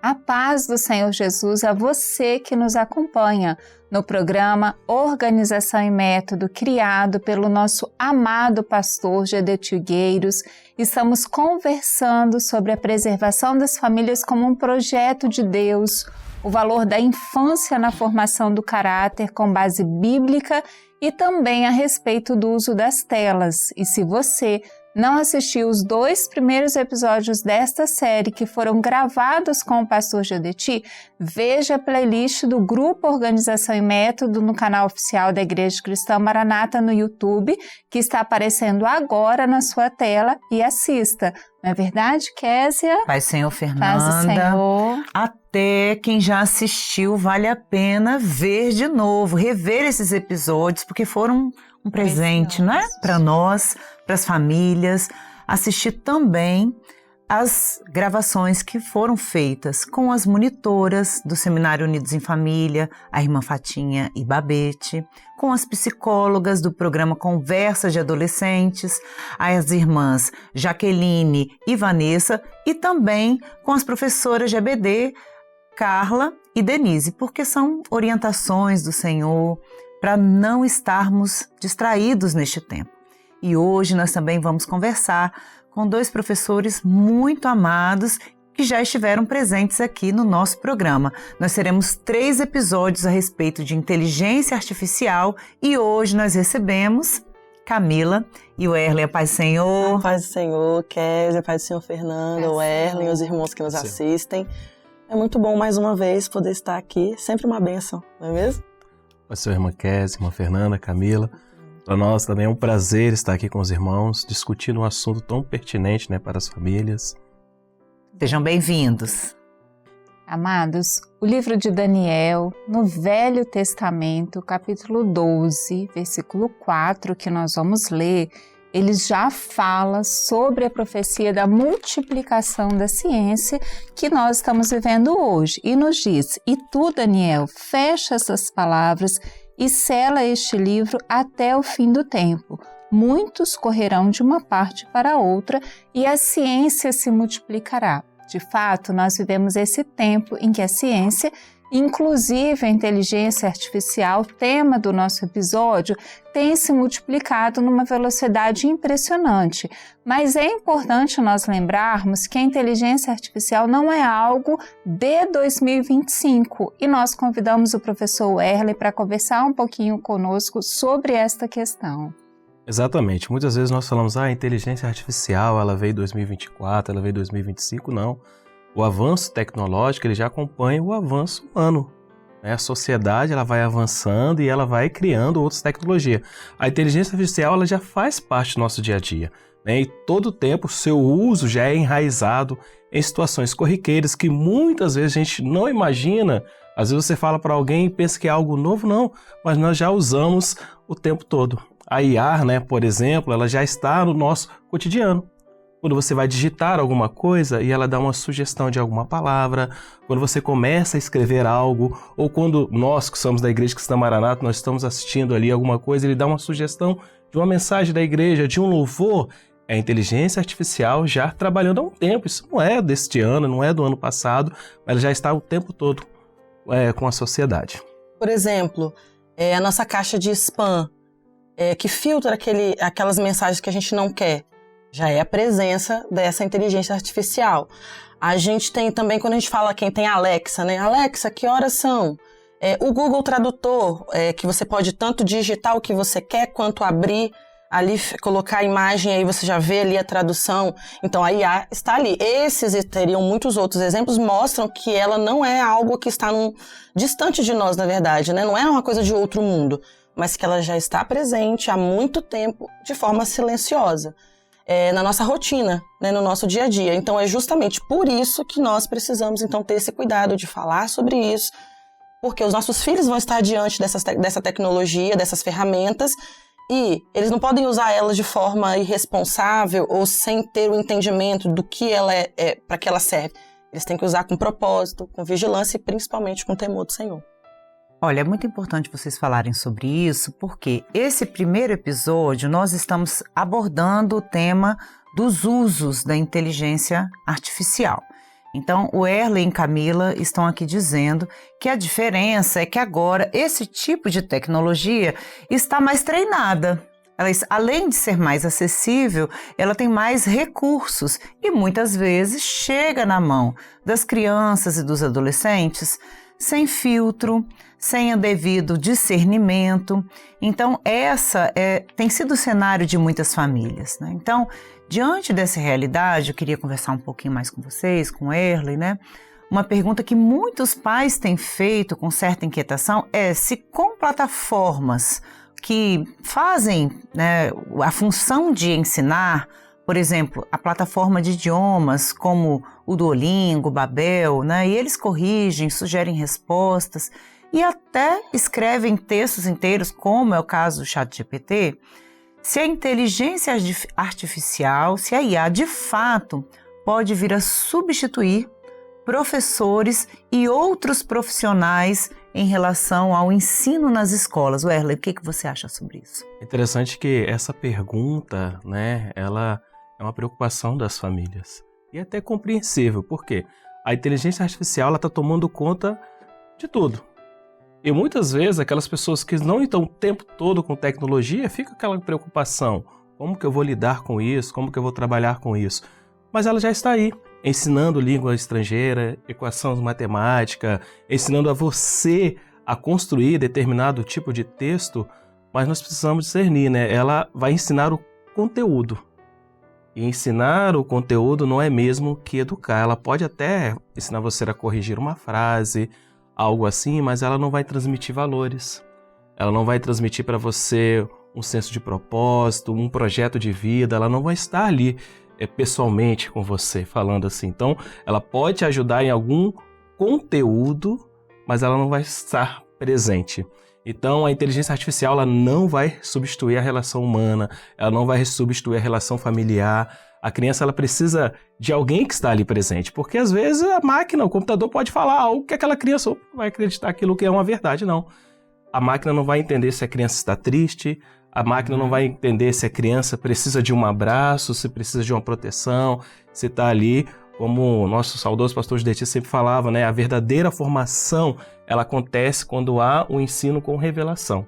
A paz do Senhor Jesus a você que nos acompanha no programa Organização e Método, criado pelo nosso amado pastor Gedetio Gueiros. Estamos conversando sobre a preservação das famílias como um projeto de Deus, o valor da infância na formação do caráter com base bíblica e também a respeito do uso das telas. E se você não assistiu os 2 primeiros episódios desta série que foram gravados com o pastor Gedetio, veja a playlist do Grupo Organização e Método no canal oficial da Igreja Cristã Maranata no YouTube, que está aparecendo agora na sua tela, e assista. Não é verdade, Késia? Paz, Senhor, Fernanda. Paz, Senhor. Até quem já assistiu, vale a pena ver de novo, rever esses episódios, porque foram um presente, não é? Para nós, para as famílias. Assistir também as gravações que foram feitas com as monitoras do Seminário Unidos em Família, a irmã Fatinha e Babete, com as psicólogas do programa Conversas de Adolescentes, as irmãs Jaqueline e Vanessa, e também com as professoras de EBD, Carla e Denise, porque são orientações do Senhor para não estarmos distraídos neste tempo. E hoje nós também vamos conversar com 2 professores muito amados que já estiveram presentes aqui no nosso programa. Nós teremos 3 episódios a respeito de inteligência artificial e hoje nós recebemos Camila e o Erlen. A paz do Senhor. A paz do Senhor, Késia, a paz do Senhor Fernando, o Erlen, os irmãos que nos assistem. É muito bom mais uma vez poder estar aqui, sempre uma bênção, não é mesmo? Pode ser a irmã Késia, irmã Fernanda, Camila. Para nós também é um prazer estar aqui com os irmãos, discutindo um assunto tão pertinente, né, para as famílias. Sejam bem-vindos. Amados, o livro de Daniel, no Velho Testamento, capítulo 12, versículo 4, que nós vamos ler, ele já fala sobre a profecia da multiplicação da ciência que nós estamos vivendo hoje. E nos diz: e tu, Daniel, fecha essas palavras e sela este livro até o fim do tempo. Muitos correrão de uma parte para outra e a ciência se multiplicará. De fato, nós vivemos esse tempo em que a ciência, inclusive a inteligência artificial, tema do nosso episódio, tem se multiplicado numa velocidade impressionante. Mas é importante nós lembrarmos que a inteligência artificial não é algo de 2025 e nós convidamos o professor Erlen para conversar um pouquinho conosco sobre esta questão. Exatamente. Muitas vezes nós falamos, a inteligência artificial, ela veio em 2024, ela veio em 2025, não. O avanço tecnológico, ele já acompanha o avanço humano. A sociedade, ela vai avançando e ela vai criando outras tecnologias. A inteligência artificial, ela já faz parte do nosso dia a dia, né? E todo o tempo, o seu uso já é enraizado em situações corriqueiras que muitas vezes a gente não imagina. Às vezes você fala para alguém e pensa que é algo novo, não, mas nós já usamos o tempo todo. A IA, né, por exemplo, ela já está no nosso cotidiano. Quando você vai digitar alguma coisa e ela dá uma sugestão de alguma palavra, quando você começa a escrever algo, ou quando nós que somos da Igreja Cristã Maranata, nós estamos assistindo ali alguma coisa, ele dá uma sugestão de uma mensagem da igreja, de um louvor, a inteligência artificial já trabalhando há um tempo. Isso não é deste ano, não é do ano passado, mas ela já está o tempo todo com a sociedade. Por exemplo, a nossa caixa de spam, que filtra aquelas mensagens que a gente não quer. Já é a presença dessa inteligência artificial. A gente tem também, quando a gente fala, quem tem Alexa, né? Alexa, que horas são? O Google Tradutor, que você pode tanto digitar o que você quer, quanto abrir ali, colocar a imagem, aí você já vê ali a tradução. Então a IA está ali. Esses e teriam muitos outros exemplos, mostram que ela não é algo que está distante de nós, na verdade, né? Não é uma coisa de outro mundo, mas que ela já está presente há muito tempo, de forma silenciosa. Na nossa rotina, né, no nosso dia a dia. Então é justamente por isso que nós precisamos então ter esse cuidado de falar sobre isso, porque os nossos filhos vão estar diante dessa tecnologia, dessas ferramentas, e eles não podem usar elas de forma irresponsável ou sem ter o entendimento do que ela para que ela serve. Eles têm que usar com propósito, com vigilância e principalmente com temor do Senhor. Olha, é muito importante vocês falarem sobre isso, porque esse primeiro episódio nós estamos abordando o tema dos usos da inteligência artificial. Então, o Erlen e Camila estão aqui dizendo que a diferença é que agora esse tipo de tecnologia está mais treinada. Ela, além de ser mais acessível, ela tem mais recursos e muitas vezes chega na mão das crianças e dos adolescentes sem filtro, sem o devido discernimento. Então, tem sido o cenário de muitas famílias, né? Então, diante dessa realidade, eu queria conversar um pouquinho mais com vocês, com o Erlen, né? Uma pergunta que muitos pais têm feito com certa inquietação é se com plataformas que fazem, né, a função de ensinar, por exemplo, a plataforma de idiomas como o Duolingo, o Babel, né, e eles corrigem, sugerem respostas e até escrevem textos inteiros, como é o caso do ChatGPT, se a inteligência artificial, se a IA de fato pode vir a substituir professores e outros profissionais em relação ao ensino nas escolas. Erlen, o que você acha sobre isso? Interessante que essa pergunta, né, ela é uma preocupação das famílias. E é até compreensível, porque a inteligência artificial está tomando conta de tudo. E muitas vezes aquelas pessoas que não estão o tempo todo com tecnologia, fica aquela preocupação. Como que eu vou lidar com isso? Como que eu vou trabalhar com isso? Mas ela já está aí, ensinando língua estrangeira, equações matemática, ensinando a você a construir determinado tipo de texto, mas nós precisamos discernir, né? Ela vai ensinar o conteúdo. E ensinar o conteúdo não é mesmo que educar. Ela pode até ensinar você a corrigir uma frase, algo assim, mas ela não vai transmitir valores. Ela não vai transmitir para você um senso de propósito, um projeto de vida. Ela não vai estar ali pessoalmente com você, falando assim. Então, ela pode te ajudar em algum conteúdo, mas ela não vai estar presente. Então, a inteligência artificial ela não vai substituir a relação humana, ela não vai substituir a relação familiar. A criança ela precisa de alguém que está ali presente, porque às vezes a máquina, o computador pode falar algo que aquela criança vai acreditar aquilo que é uma verdade, não. A máquina não vai entender se a criança está triste, a máquina não vai entender se a criança precisa de um abraço, se precisa de uma proteção, se está ali, como o nosso saudoso pastor Judeti sempre falava, né? A verdadeira formação, ela acontece quando há o ensino com revelação.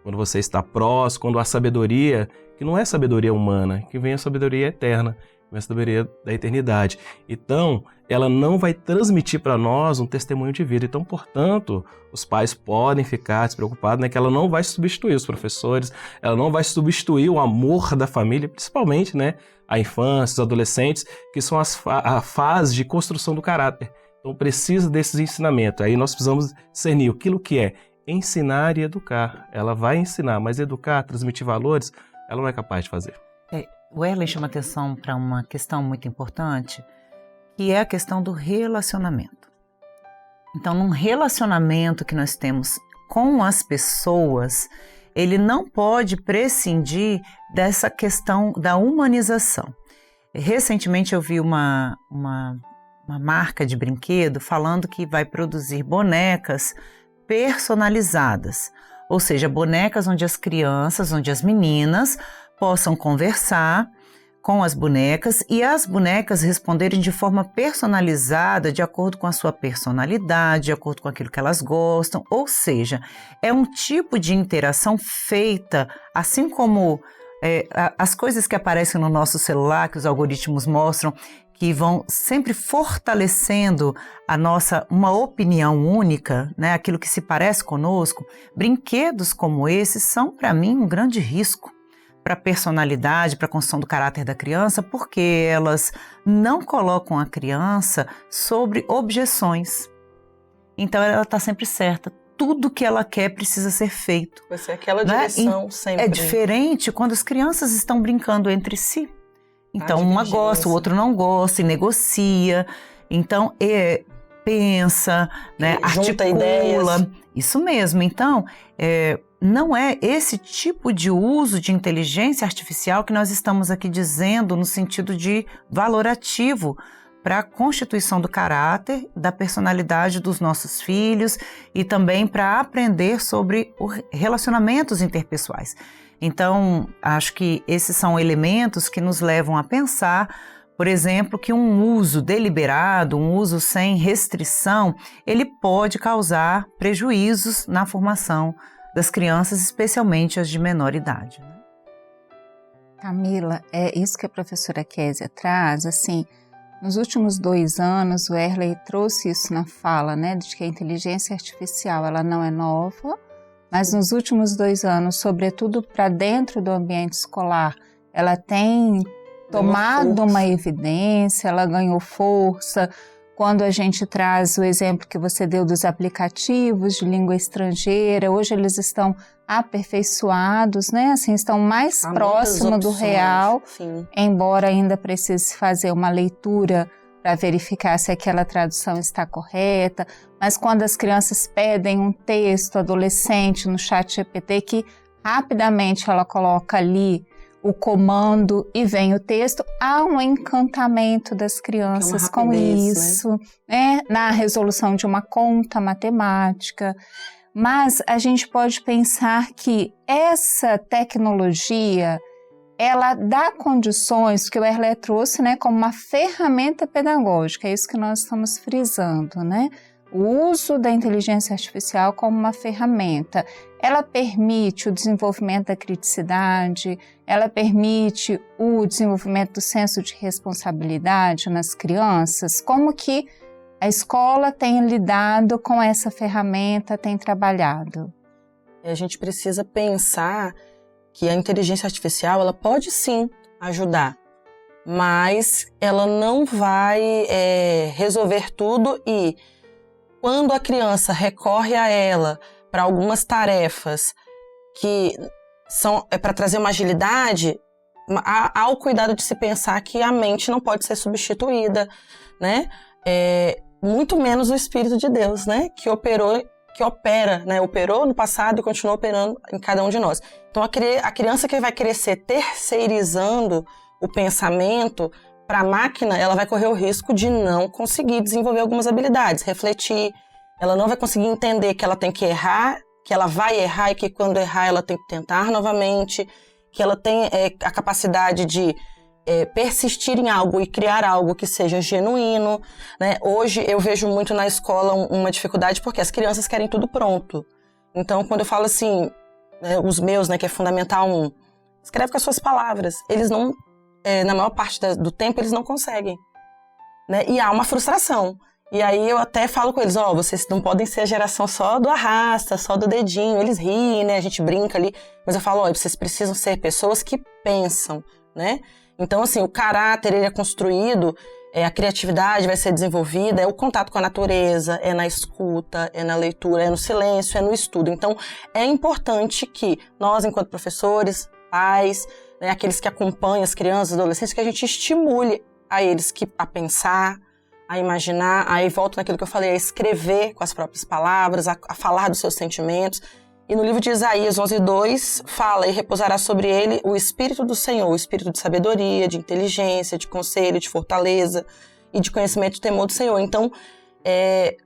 Quando você está próximo, quando há sabedoria, que não é sabedoria humana, que vem a sabedoria eterna, vem a sabedoria da eternidade. Então, ela não vai transmitir para nós um testemunho de vida. Então, portanto, os pais podem ficar despreocupados, né, que ela não vai substituir os professores, ela não vai substituir o amor da família, principalmente, né, a infância, os adolescentes, que são a fase de construção do caráter. Então, precisa desses ensinamentos. Aí nós precisamos discernir aquilo que é ensinar e educar. Ela vai ensinar, mas educar, transmitir valores, ela não é capaz de fazer. O Erlen chama atenção para uma questão muito importante, que é a questão do relacionamento. Então, num relacionamento que nós temos com as pessoas, ele não pode prescindir dessa questão da humanização. Recentemente eu vi uma marca de brinquedo falando que vai produzir bonecas personalizadas, ou seja, bonecas onde as crianças, onde as meninas possam conversar com as bonecas e as bonecas responderem de forma personalizada, de acordo com a sua personalidade, de acordo com aquilo que elas gostam, ou seja, é um tipo de interação feita, assim como as coisas que aparecem no nosso celular, que os algoritmos mostram, que vão sempre fortalecendo uma opinião única, né, aquilo que se parece conosco. Brinquedos como esses são, para mim, um grande risco para a personalidade, para a construção do caráter da criança, porque elas não colocam a criança sobre objeções. Então, ela está sempre certa. Tudo que ela quer precisa ser feito. Vai ser aquela direção, né? Sempre. É diferente quando as crianças estão brincando entre si. Então, uma gosta, o outro não gosta e negocia. Então, pensa, né, junta articula. Ideias. Isso mesmo. Então, não é esse tipo de uso de inteligência artificial que nós estamos aqui dizendo no sentido de valorativo para a constituição do caráter, da personalidade dos nossos filhos e também para aprender sobre relacionamentos interpessoais. Então, acho que esses são elementos que nos levam a pensar Por exemplo, que um uso deliberado, um uso sem restrição, ele pode causar prejuízos na formação das crianças, especialmente as de menor idade. Camila, é isso que a professora Kézia traz, assim, nos últimos 2 anos o Erley trouxe isso na fala, né, de que a inteligência artificial ela não é nova, mas nos últimos 2 anos, sobretudo para dentro do ambiente escolar, ela tem tomado uma evidência, ela ganhou força. Quando a gente traz o exemplo que você deu dos aplicativos de língua estrangeira, hoje eles estão aperfeiçoados, né? Assim, estão mais próximos do real, sim. Embora ainda precise fazer uma leitura para verificar se aquela tradução está correta. Mas quando as crianças pedem um texto adolescente no ChatGPT, que rapidamente ela coloca ali o comando e vem o texto, há um encantamento das crianças com isso, né? Na resolução de uma conta matemática. Mas a gente pode pensar que essa tecnologia, ela dá condições, que o Erley trouxe, né, como uma ferramenta pedagógica, é isso que nós estamos frisando, né? O uso da inteligência artificial como uma ferramenta. Ela permite o desenvolvimento da criticidade, ela permite o desenvolvimento do senso de responsabilidade nas crianças. Como que a escola tem lidado com essa ferramenta, tem trabalhado? A gente precisa pensar que a inteligência artificial ela pode sim ajudar, mas ela não vai resolver tudo e quando a criança recorre a ela para algumas tarefas que são para trazer uma agilidade, há o cuidado de se pensar que a mente não pode ser substituída, né? Muito menos o Espírito de Deus, né? Que opera, né? Operou no passado e continua operando em cada um de nós. Então a criança que vai crescer terceirizando o pensamento para a máquina, ela vai correr o risco de não conseguir desenvolver algumas habilidades, refletir. Ela não vai conseguir entender que ela tem que errar, que ela vai errar e que quando errar ela tem que tentar novamente, que ela tem a capacidade de persistir em algo e criar algo que seja genuíno, né? Hoje eu vejo muito na escola uma dificuldade porque as crianças querem tudo pronto. Então, quando eu falo assim, os meus, né, que é Fundamental 1, escreve com as suas palavras. Eles não, na maior parte do tempo, eles não conseguem, né? E há uma frustração. E aí eu até falo com eles, vocês não podem ser a geração só do arrasta, só do dedinho. Eles riem, né? A gente brinca ali. Mas eu falo, vocês precisam ser pessoas que pensam, né? Então, assim, o caráter, ele é construído, a criatividade vai ser desenvolvida, é o contato com a natureza, é na escuta, é na leitura, é no silêncio, é no estudo. Então, é importante que nós, enquanto professores, pais, né, aqueles que acompanham as crianças, adolescentes, que a gente estimule a eles a pensar, a imaginar, aí volto naquilo que eu falei, a escrever com as próprias palavras, a falar dos seus sentimentos. E no livro de Isaías 11:2 fala, e repousará sobre ele o Espírito do Senhor, o Espírito de sabedoria, de inteligência, de conselho, de fortaleza e de conhecimento e temor do Senhor. Então,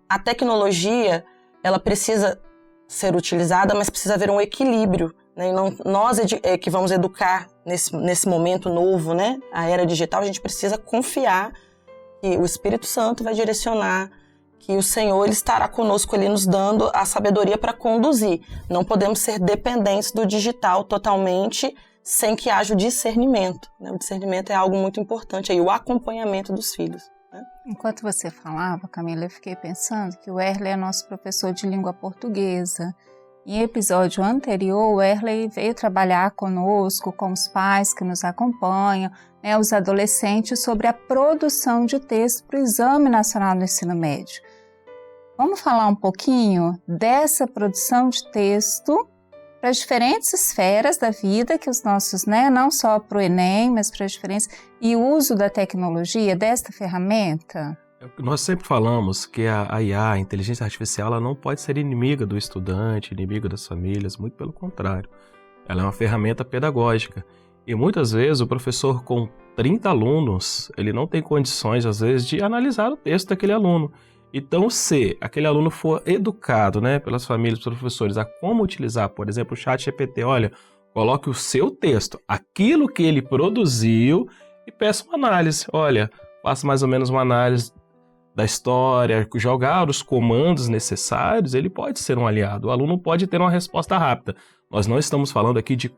a tecnologia, ela precisa ser utilizada, mas precisa haver um equilíbrio, né? E não, nós que vamos educar nesse momento novo, né? A era digital, a gente precisa confiar que o Espírito Santo vai direcionar, que o Senhor ele estará conosco ali nos dando a sabedoria para conduzir. Não podemos ser dependentes do digital totalmente sem que haja o discernimento, né? O discernimento é algo muito importante, aí, o acompanhamento dos filhos, né? Enquanto você falava, Camila, eu fiquei pensando que o Erley é nosso professor de língua portuguesa. Em episódio anterior, o Erley veio trabalhar conosco, com os pais que nos acompanham, né, os adolescentes, sobre a produção de texto para o Exame Nacional do Ensino Médio. Vamos falar um pouquinho dessa produção de texto para as diferentes esferas da vida que os nossos, né, não só para o Enem, mas para as diferentes, e o uso da tecnologia, desta ferramenta? Nós sempre falamos que a IA, a inteligência artificial, ela não pode ser inimiga do estudante, inimiga das famílias, muito pelo contrário. Ela é uma ferramenta pedagógica. E muitas vezes o professor com 30 alunos, ele não tem condições, às vezes, de analisar o texto daquele aluno. Então, se aquele aluno for educado, né, pelas famílias, pelos professores, a como utilizar, por exemplo, o ChatGPT, olha, coloque o seu texto, aquilo que ele produziu, e peça uma análise. Olha, faça mais ou menos uma análise da história, jogar os comandos necessários, ele pode ser um aliado. O aluno pode ter uma resposta rápida. Nós não estamos falando aqui de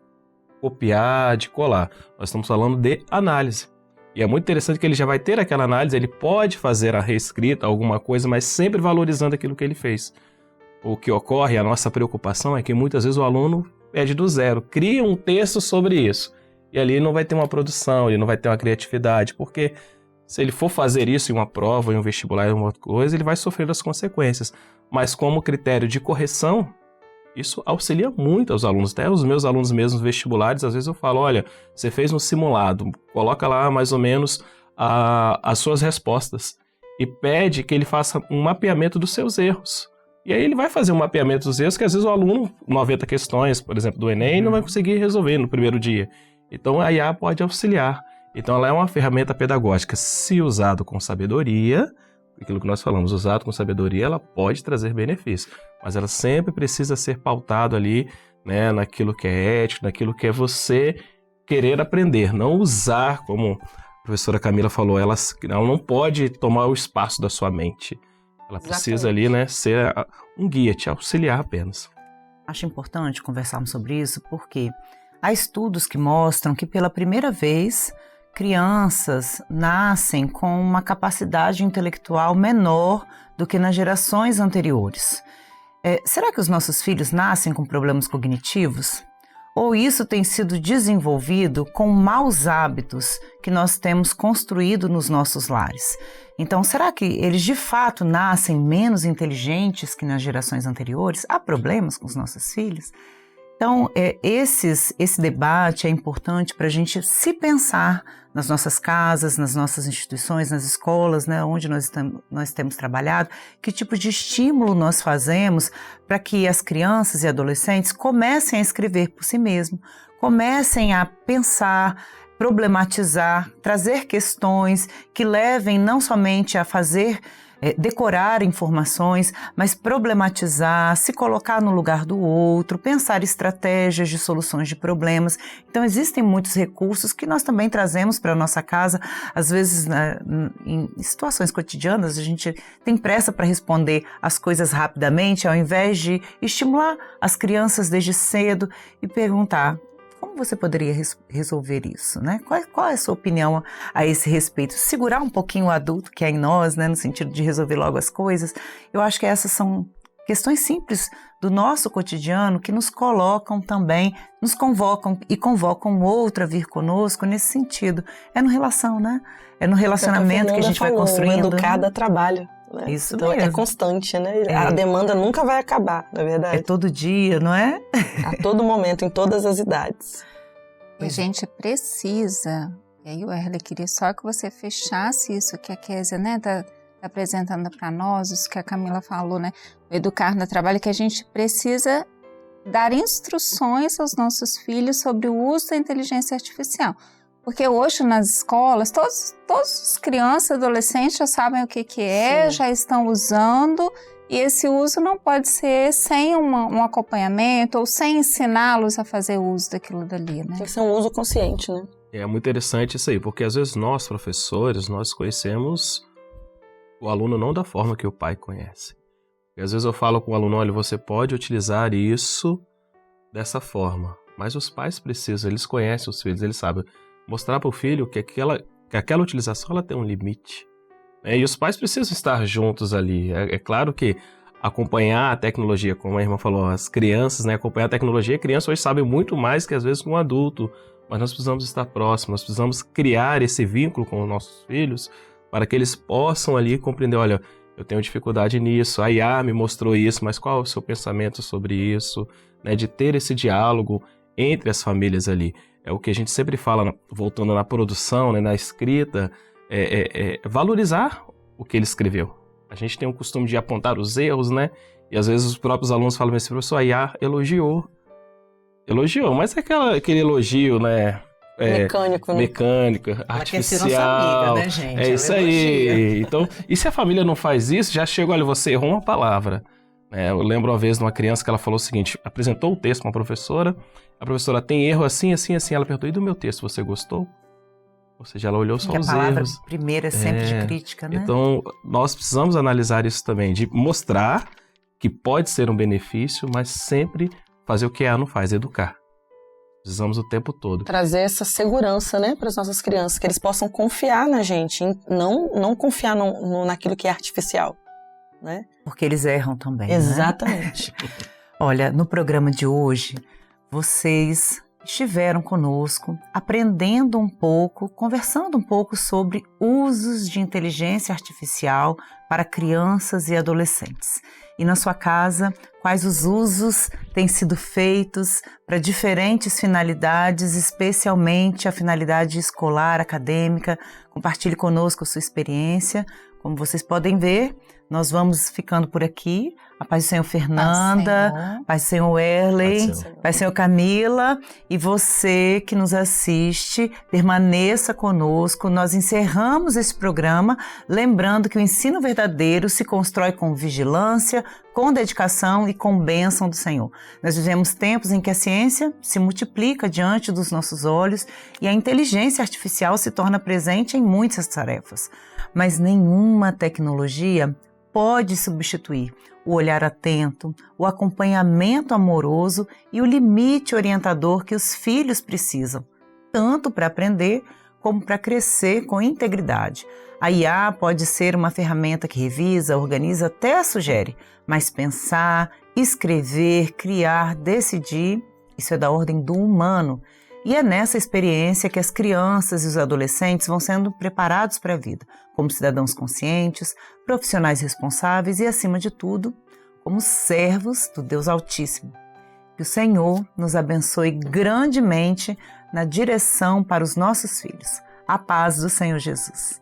copiar, de colar. Nós estamos falando de análise. E é muito interessante que ele já vai ter aquela análise, ele pode fazer a reescrita, alguma coisa, mas sempre valorizando aquilo que ele fez. O que ocorre, a nossa preocupação é que muitas vezes o aluno pede do zero, cria um texto sobre isso. E ali ele não vai ter uma produção, ele não vai ter uma criatividade, porque se ele for fazer isso em uma prova, em um vestibular, em uma outra coisa, ele vai sofrer as consequências. Mas como critério de correção, isso auxilia muito aos alunos. Até os meus alunos mesmos vestibulares, às vezes eu falo, olha, você fez um simulado, coloca lá mais ou menos as suas respostas e pede que ele faça um mapeamento dos seus erros. E aí ele vai fazer um mapeamento dos erros que às vezes o aluno, 90 questões, por exemplo, do Enem, não vai conseguir resolver no primeiro dia. Então a IA pode auxiliar. Então ela é uma ferramenta pedagógica, se usado com sabedoria, aquilo que nós falamos, usado com sabedoria, ela pode trazer benefícios, mas ela sempre precisa ser pautado ali, né, naquilo que é ético, naquilo que é você querer aprender, não usar, como a professora Camila falou, ela não pode tomar o espaço da sua mente. Ela precisa ali, né, ser um guia, te auxiliar apenas. Acho importante conversarmos sobre isso, porque há estudos que mostram que pela primeira vez crianças nascem com uma capacidade intelectual menor do que nas gerações anteriores. Será que os nossos filhos nascem com problemas cognitivos? Ou isso tem sido desenvolvido com maus hábitos que nós temos construído nos nossos lares? Então, será que eles de fato nascem menos inteligentes que nas gerações anteriores? Há problemas com os nossos filhos? Então, esse debate é importante para a gente se pensar nas nossas casas, nas nossas instituições, nas escolas, né, onde nós temos trabalhado, que tipo de estímulo nós fazemos para que as crianças e adolescentes comecem a escrever por si mesmos, comecem a pensar, problematizar, trazer questões que levem não somente a fazer decorar informações, mas problematizar, se colocar no lugar do outro, pensar estratégias de soluções de problemas. Então, existem muitos recursos que nós também trazemos para a nossa casa. Às vezes, em situações cotidianas, a gente tem pressa para responder as coisas rapidamente, ao invés de estimular as crianças desde cedo e perguntar: como você poderia resolver isso, né? Qual é a sua opinião a esse respeito? Segurar um pouquinho o adulto que é em nós, né? No sentido de resolver logo as coisas. Eu acho que essas são questões simples do nosso cotidiano que nos colocam também, nos convocam e convocam outro a vir conosco nesse sentido. É no relação, né? É no relacionamento que a gente vai construindo. Educar dá trabalho. Né? Isso então, mesmo. É constante, né? A demanda nunca vai acabar, na verdade. É todo dia, não é? A todo momento, em todas as idades. E a gente precisa, e aí o Erle queria só que você fechasse isso que a Kézia, né, tá apresentando para nós, isso que a Camila falou, né, o educar no trabalho, que a gente precisa dar instruções aos nossos filhos sobre o uso da inteligência artificial. Porque hoje nas escolas, todos os crianças e adolescentes já sabem o que é, já estão usando, e esse uso não pode ser sem um acompanhamento ou sem ensiná-los a fazer uso daquilo dali, né? Tem que ser um uso consciente, né? É muito interessante isso aí, porque às vezes nós, professores, nós conhecemos o aluno não da forma que o pai conhece. E às vezes eu falo com o aluno, olha, você pode utilizar isso dessa forma, mas os pais precisam, eles conhecem os filhos, eles sabem mostrar para o filho que aquela utilização ela tem um limite. E os pais precisam estar juntos ali. É claro que acompanhar a tecnologia, como a irmã falou, as crianças, né, acompanhar a tecnologia, crianças hoje sabem muito mais que às vezes um adulto, mas nós precisamos estar próximos, nós precisamos criar esse vínculo com os nossos filhos para que eles possam ali compreender, olha, eu tenho dificuldade nisso, a IA me mostrou isso, mas qual é o seu pensamento sobre isso? Né, de ter esse diálogo entre as famílias ali. É o que a gente sempre fala, voltando na produção, né, na escrita, valorizar o que ele escreveu. A gente tem o costume de apontar os erros, né? E às vezes os próprios alunos falam assim, professor, a IA elogiou, mas é aquele elogio, né? Mecânico, né? Mecânico, artificial. Ela quer ser nossa amiga, né, gente? É isso aí. Então, e se a família não faz isso, já chega, olha, você errou uma palavra. Eu lembro uma vez de uma criança que ela falou o seguinte, apresentou o texto para uma professora, a professora tem erro assim, assim, assim, ela perguntou, e do meu texto, você gostou? Ou seja, ela olhou só Que os a palavra erros. primeira é sempre de crítica, né? Então, nós precisamos analisar isso também, de mostrar que pode ser um benefício, mas sempre fazer o que a IA não faz, educar. Precisamos o tempo todo. Trazer essa segurança, né, para as nossas crianças, que eles possam confiar na gente, não confiar naquilo que é artificial, né? Porque eles erram também, né? Exatamente. Olha, no programa de hoje, vocês estiveram conosco, aprendendo um pouco, conversando um pouco sobre usos de inteligência artificial para crianças e adolescentes. E na sua casa, quais os usos têm sido feitos para diferentes finalidades, especialmente a finalidade escolar, acadêmica. Compartilhe conosco a sua experiência. Como vocês podem ver, nós vamos ficando por aqui. A paz do Senhor Fernanda, paz do Senhor Werley, paz do Senhor Camila, e você que nos assiste, permaneça conosco. Nós encerramos esse programa lembrando que o ensino verdadeiro se constrói com vigilância, com dedicação e com bênção do Senhor. Nós vivemos tempos em que a ciência se multiplica diante dos nossos olhos e a inteligência artificial se torna presente em muitas tarefas, mas nenhuma tecnologia pode substituir o olhar atento, o acompanhamento amoroso e o limite orientador que os filhos precisam, tanto para aprender como para crescer com integridade. A IA pode ser uma ferramenta que revisa, organiza, até sugere, mas pensar, escrever, criar, decidir, isso é da ordem do humano. E é nessa experiência que as crianças e os adolescentes vão sendo preparados para a vida, como cidadãos conscientes, profissionais responsáveis e, acima de tudo, como servos do Deus Altíssimo. Que o Senhor nos abençoe grandemente na direção para os nossos filhos. A paz do Senhor Jesus.